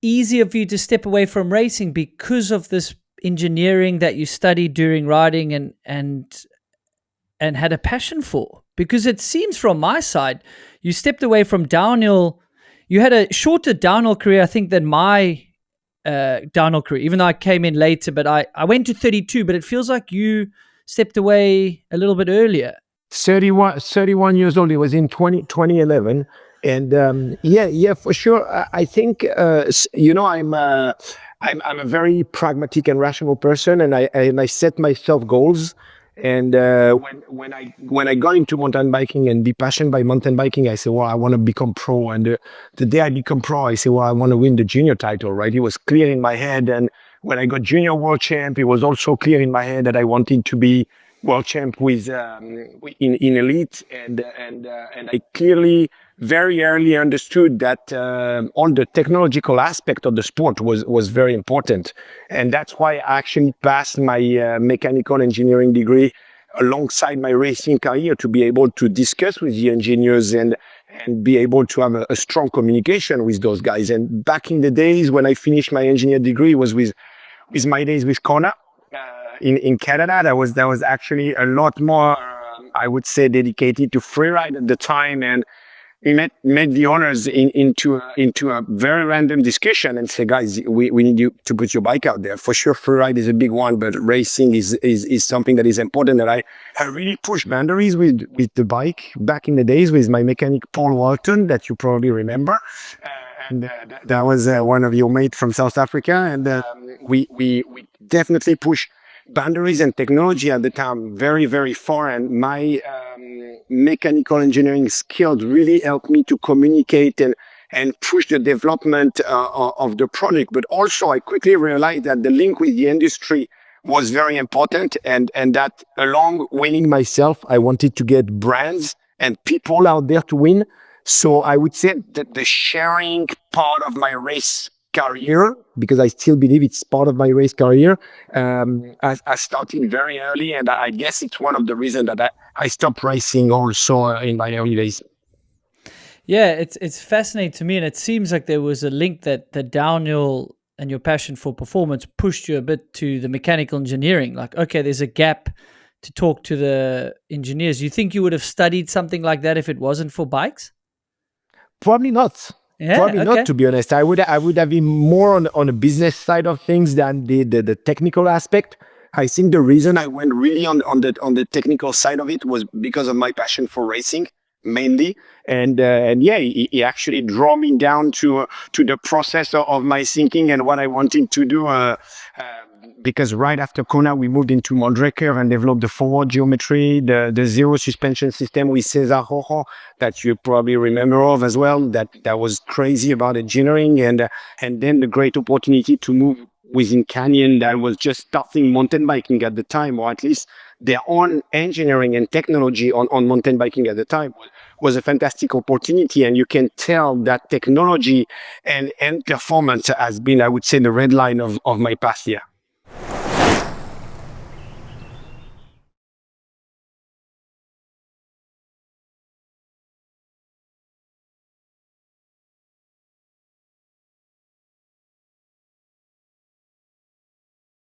easier for you to step away from racing because of this engineering that you studied during riding and had a passion for? Because it seems from my side, you stepped away from downhill. You had a shorter downhill career, I think, than my downhill career, even though I came in later, but I went to 32, but it feels like you stepped away a little bit earlier. 31 years old. It was in 2011. And yeah, for sure. I think, I'm a very pragmatic and rational person, and I set myself goals. And when I got into mountain biking and be passionate by mountain biking, I said, well, I want to become pro. And the day I become pro, I said, well, I want to win the junior title, right? It was clear in my head. And when I got junior world champ, it was also clear in my head that I wanted to be world champ with in elite. And I clearly very early understood that on the technological aspect of the sport was very important. And that's why I actually passed my mechanical engineering degree alongside my racing career, to be able to discuss with the engineers and be able to have a strong communication with those guys. And back in the days when I finished my engineer degree was with my days with Kona in Canada. That was actually a lot more, I would say, dedicated to freeride at the time. And we made the owners into a very random discussion and say, guys, we need you to put your bike out there. For sure, freeride is a big one, but racing is something that is important. And I really pushed boundaries with the bike back in the days with my mechanic, Paul Walton, that you probably remember. And that was one of your mates from South Africa. And we definitely push boundaries and technology at the time very, very far. And my mechanical engineering skills really helped me to communicate and push the development of the product. But also I quickly realized that the link with the industry was very important, and that along winning myself, I wanted to get brands and people out there to win. So I would say that the sharing part of my race career, because I still believe it's part of my race career, I started very early, and I guess it's one of the reasons that I stopped racing also in my early days. Yeah, it's fascinating to me, and it seems like there was a link that the downhill and your passion for performance pushed you a bit to the mechanical engineering. Like, okay, there's a gap to talk to the engineers. You think you would have studied something like that if it wasn't for bikes? Probably not. Yeah, Probably okay. not, to be honest. I would have been more on the business side of things than the technical aspect. I think the reason I went really on the technical side of it was because of my passion for racing, mainly. And yeah, it actually drew me down to the process of my thinking and what I wanted to do. Because right after Kona, we moved into Mondraker and developed the forward geometry, the zero suspension system with Cesar Rojo that you probably remember of as well. That was crazy about engineering, and then the great opportunity to move within Canyon that was just starting mountain biking at the time, or at least their own engineering and technology on mountain biking at the time was a fantastic opportunity. And you can tell that technology and performance has been, I would say, the red line of my past year.